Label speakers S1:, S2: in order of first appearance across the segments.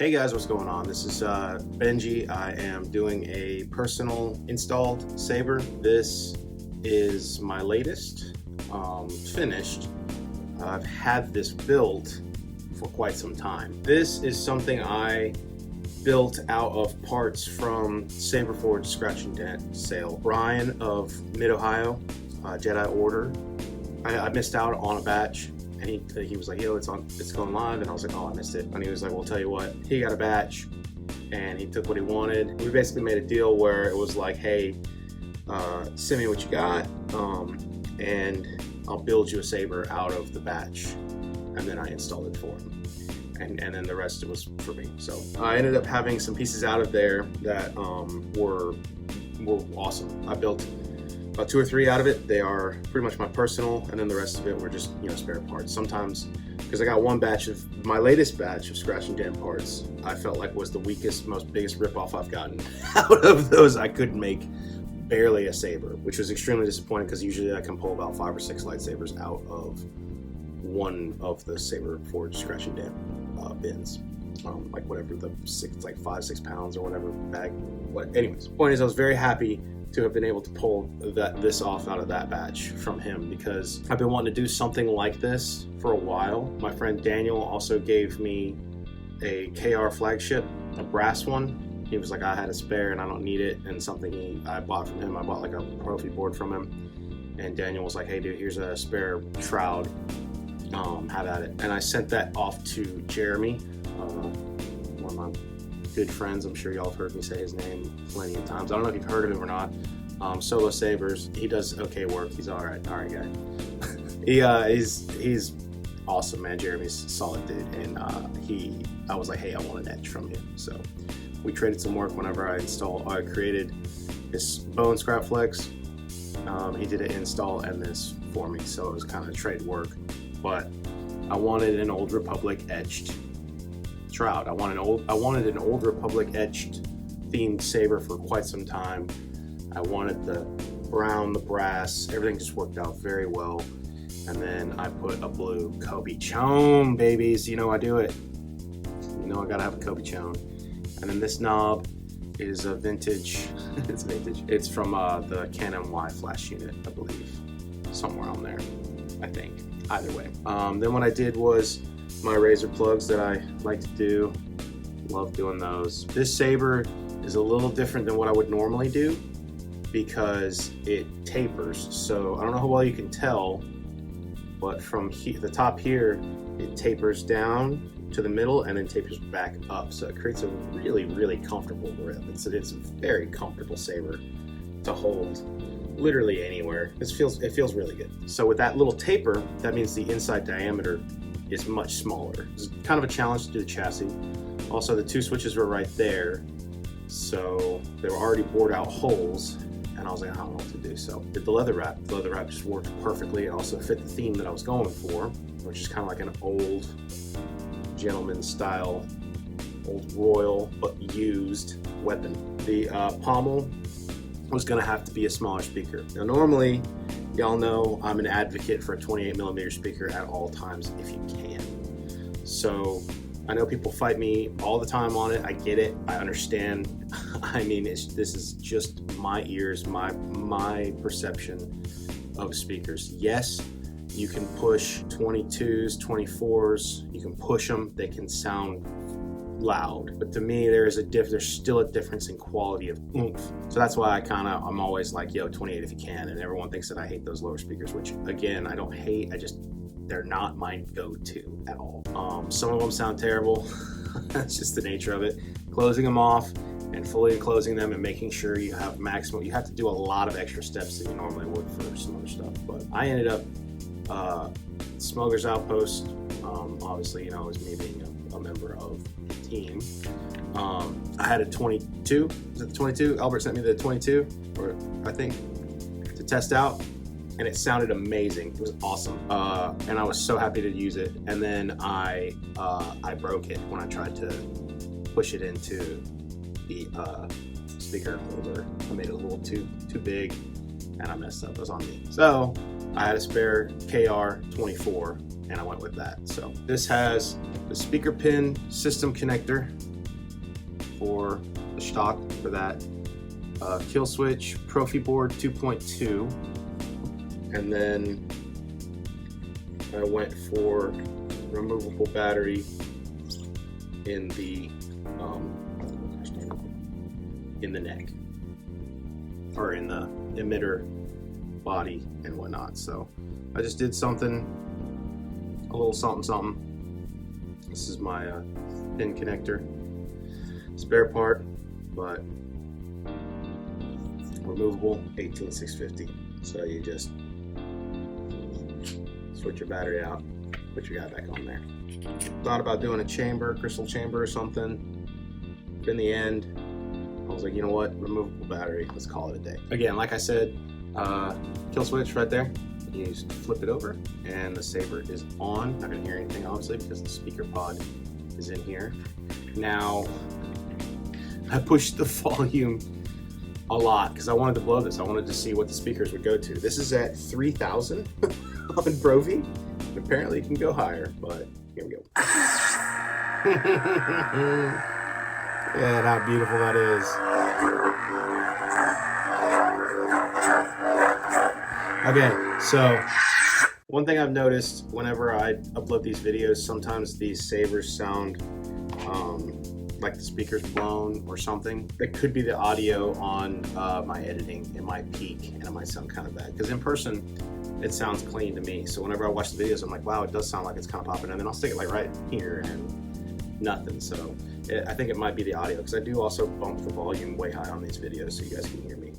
S1: Hey guys, what's going on? This is Benji. I am doing a personal installed saber. This is my latest, finished. I've had this built for quite some time. This is something I built out of parts from Saber Forge Scratch and Dent sale. Brian of Mid-Ohio, Jedi Order. I missed out on a batch. And he was like, yo, it's going live. And I was like, oh, I missed it. And he was like, well, tell you what, he got a batch and he took what he wanted. We basically made a deal where it was like, hey, send me what you got and I'll build you a saber out of the batch. And then I installed it for him. And then the rest was for me. So I ended up having some pieces out of there that were awesome. I built about 2 or 3 out of it. They are pretty much my personal, and then the rest of it were just, spare parts. Sometimes, because I got one batch of my latest batch of Scratch and Dent parts, I felt like was the weakest, biggest ripoff I've gotten. Out of those, I could make barely a saber, which was extremely disappointing because usually I can pull about 5 or 6 lightsabers out of one of the Saber Forge Scratch and Dent bins. Like whatever it's like 5-6 pounds or whatever bag. Anyways, point is I was very happy to have been able to pull this off out of that batch from him because I've been wanting to do something like this for a while. My friend Daniel also gave me a KR flagship, a brass one. He was like, I had a spare and I don't need it, and something I bought from him. I bought like a Proffie board from him, and Daniel was like, hey dude, here's a spare shroud, have at it. And I sent that off to Jeremy, one of my good friends. I'm sure y'all have heard me say his name plenty of times. I don't know if you've heard of him or not. Solo Sabers. He does okay work. He's all right guy. He's awesome, man. Jeremy's a solid dude, and I was like, hey, I want an etch from you. So we traded some work whenever I created this bow and scrap flex. He did an install and this for me, so it was kind of trade work. But I wanted an Old Republic etched shroud. I wanted an Old Republic etched themed saber for quite some time. I wanted the brown, the brass, everything just worked out very well. And then I put a blue Kobe Chone, babies. You know I do it. You know I gotta have a Kobe Chone. And then this knob is a vintage. It's vintage. It's from the Canon Y flash unit, I believe, somewhere on there. I think. Either way. Then what I did was my razor plugs that I like to do. Love doing those. This saber is a little different than what I would normally do because it tapers. So I don't know how well you can tell, but from the top here, it tapers down to the middle and then tapers back up. So it creates a really, really comfortable grip. It's a very comfortable saber to hold literally anywhere. It feels really good. So with that little taper, that means the inside diameter is much smaller. It's kind of a challenge to do the chassis. Also, the 2 switches were right there, so they were already bored out holes, and I was like, I don't know what to do. So did the leather wrap. The leather wrap just worked perfectly. It also fit the theme that I was going for, which is kind of like an old gentleman style, old royal but used weapon. The pommel was going to have to be a smaller speaker. Now normally, y'all know I'm an advocate for a 28mm speaker at all times if you can. So I know people fight me all the time on it. I get it. I understand. I mean, this is just my ears, my perception of speakers. Yes, you can push 22s, 24s. You can push them. They can sound loud, but to me there's still a difference in quality of oomph. So that's why I'm always like, yo, 28 if you can. And everyone thinks that I hate those lower speakers, which again, I don't hate. They're not my go-to at all. Some of them sound terrible. That's just the nature of it. Closing them off and fully enclosing them and making sure you have maximum. You have to do a lot of extra steps that you normally would for some other stuff. But I ended up Smuggler's Outpost. Obviously, it was me being a member of the team. I had a 22. Was it the 22? Albert sent me the 22, or I think, to test out, and it sounded amazing. It was awesome, and I was so happy to use it. And then I broke it when I tried to push it into the speaker holder. I made it a little too big, and I messed up. It was on me. So I had a spare KR 24, and I went with that. So this has the speaker pin system connector for the stock for that. Kill switch, Proffie board 2.2, and then I went for removable battery in the neck, or in the emitter body and whatnot. So I just did something, a little something. This is my pin connector, spare part, but removable, 18650. So you just switch your battery out, put your guy back on there. Thought about doing a chamber, crystal chamber or something. In the end, I was like, you know what, removable battery, let's call it a day. Again, like I said, kill switch right there. You just flip it over and the saber is on. Not gonna hear anything obviously because the speaker pod is in here. Now, I pushed the volume a lot because I wanted to blow this. I wanted to see what the speakers would go to. This is at 3,000 on Proffie. Apparently it can go higher, but here we go. Yeah, how beautiful that is. Okay, so one thing I've noticed whenever I upload these videos, sometimes these sabers sound like the speaker's blown or something. It could be the audio on my editing. It might peak and it might sound kind of bad. Because in person, it sounds clean to me. So whenever I watch the videos, I'm like, wow, it does sound like it's kind of popping. And then I'll stick it like right here and nothing. So I think it might be the audio, because I do also bump the volume way high on these videos so you guys can hear me.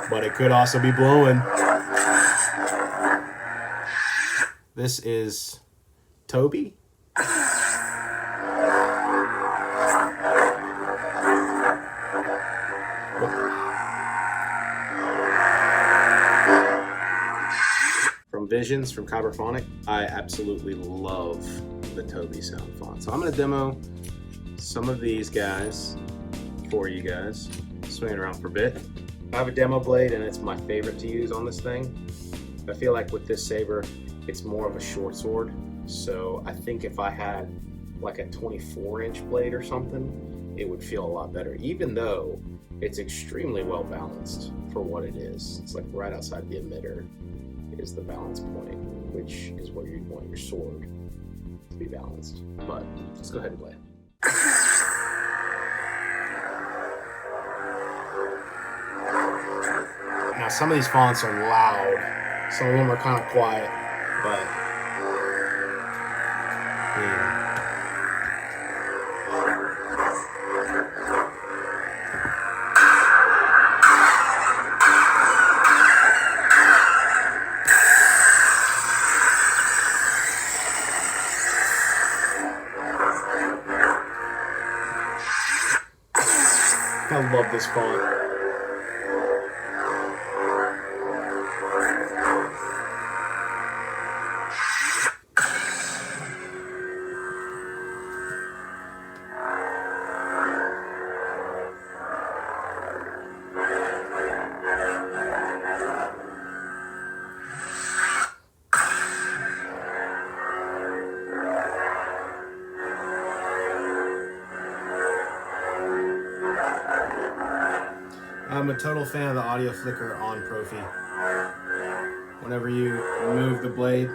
S1: But it could also be blowing. This is Toby. From Visions, from Cyberphonic. I absolutely love the Toby sound font. So I'm gonna demo some of these guys for you guys. Swing it around for a bit. I have a demo blade and it's my favorite to use on this thing. I feel like with this saber, it's more of a short sword. So I think if I had like a 24-inch blade or something, it would feel a lot better, even though it's extremely well balanced for what it is. It's like right outside the emitter is the balance point, which is where you'd want your sword to be balanced. But let's go ahead and play. Now some of these fonts are loud, some of them are kind of quiet, but yeah. I love this font. I'm a total fan of the audio flicker on Proffie. Whenever you move the blade,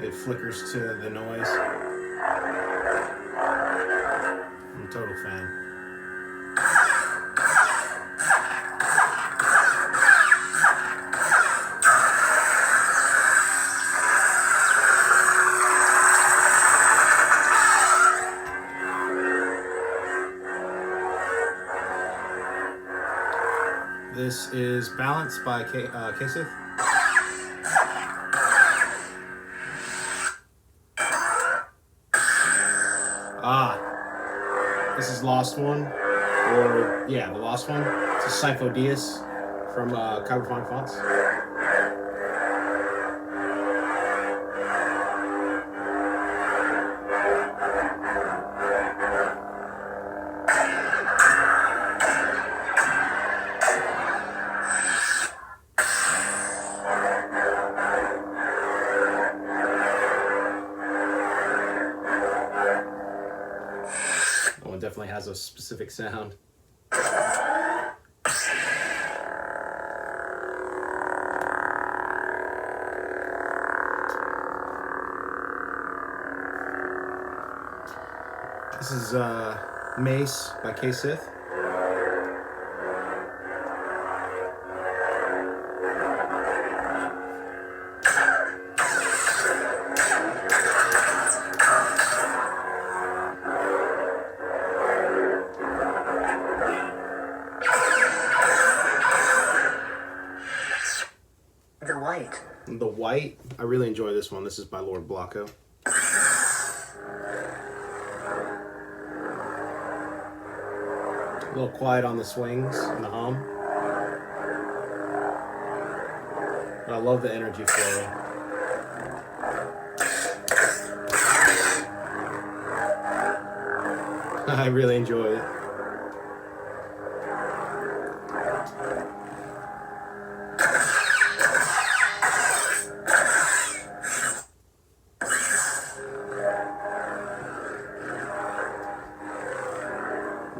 S1: it flickers to the noise. I'm a total fan. This is Balance by Kasith. This is Lost One, or yeah, the Lost One. It's a Sipho Diaz from Cyberphonic Fonts. definitely has a specific sound. This is Mace by K-Sith. The White, I really enjoy this one. This is by Lord Blocko. A little quiet on the swings and the hum. But I love the energy flow. I really enjoy it.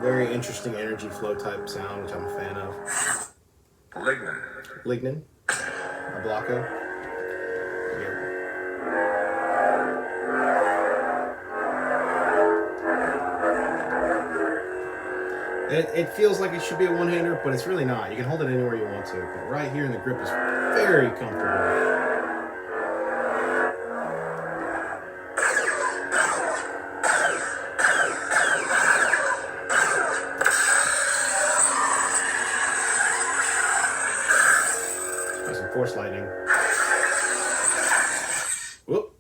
S1: Very interesting energy flow type sound, which I'm a fan of. Lignin. A Blocko. It feels like it should be a one-hander, but it's really not. You can hold it anywhere you want to, but right here in the grip is very comfortable. Some force lightning. Whoop.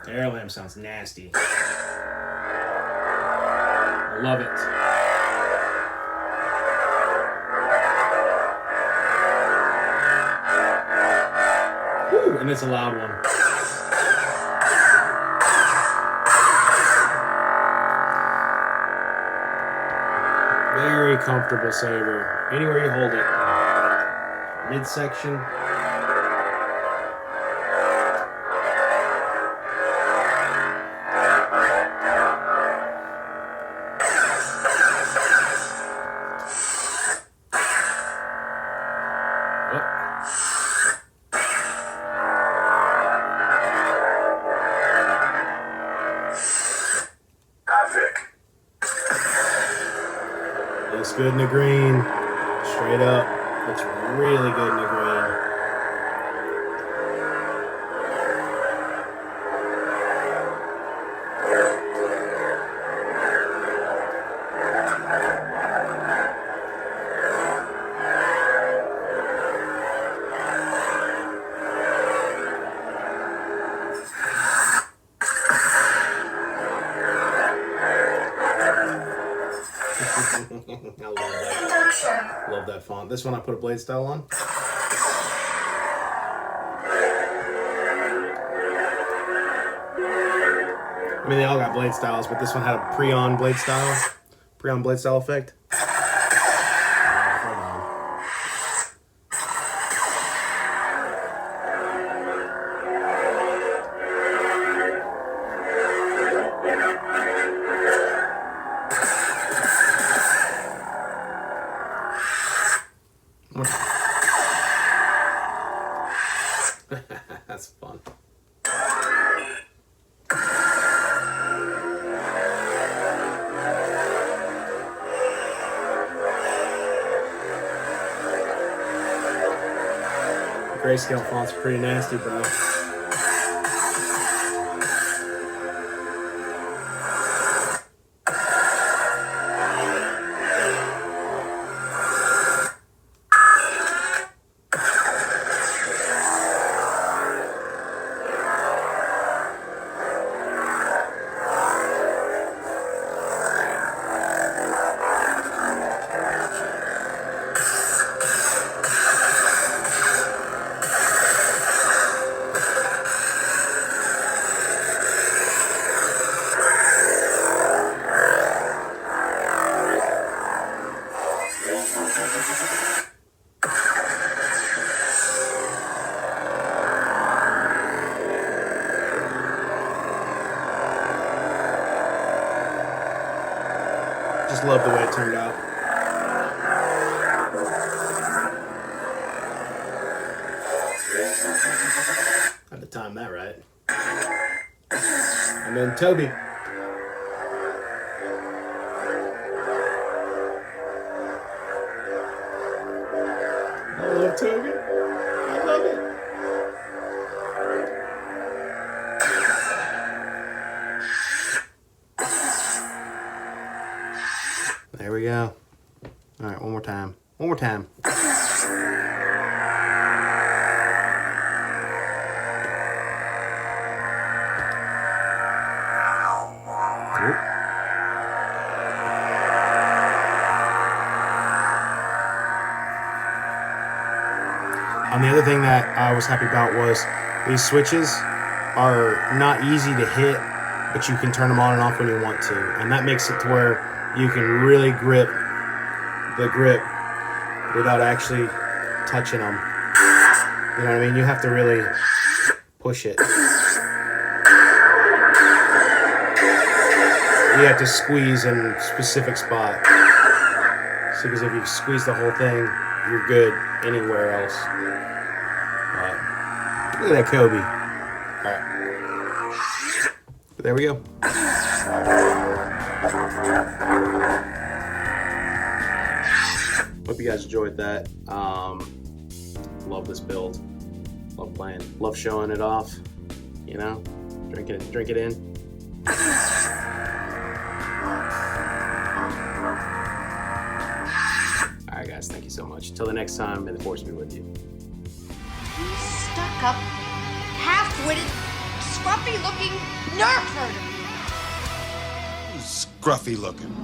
S1: Air lamp sounds nasty. I love it. Woo, and it's a loud one. Very comfortable saber. Anywhere you hold it. Midsection. Looks good in the green. Straight up. Looks really good in the green. I love that. Love that font. This one I put a blade style on. I mean, they all got blade styles, but this one had a pre-on blade style effect. Hold on. That's fun. Grayscale fonts are pretty nasty, bro. Just love the way it turned out. Had to time that right. And then Toby. I love Toby. I love it. There we go. All right, one more time. One more time. The other thing that I was happy about was these switches are not easy to hit, but you can turn them on and off when you want to. And that makes it to where you can really grip the grip without actually touching them. You know what I mean? You have to really push it. You have to squeeze in a specific spot. So because if you squeeze the whole thing, you're good anywhere else. Look at that Kobe. Alright. There we go. Hope you guys enjoyed that. Love this build. Love playing. Love showing it off. You know? Drink it in. Alright guys, thank you so much. Until the next time, may the force be with you.
S2: Stuck-up, half-witted, scruffy-looking nerf herder.
S3: Scruffy looking.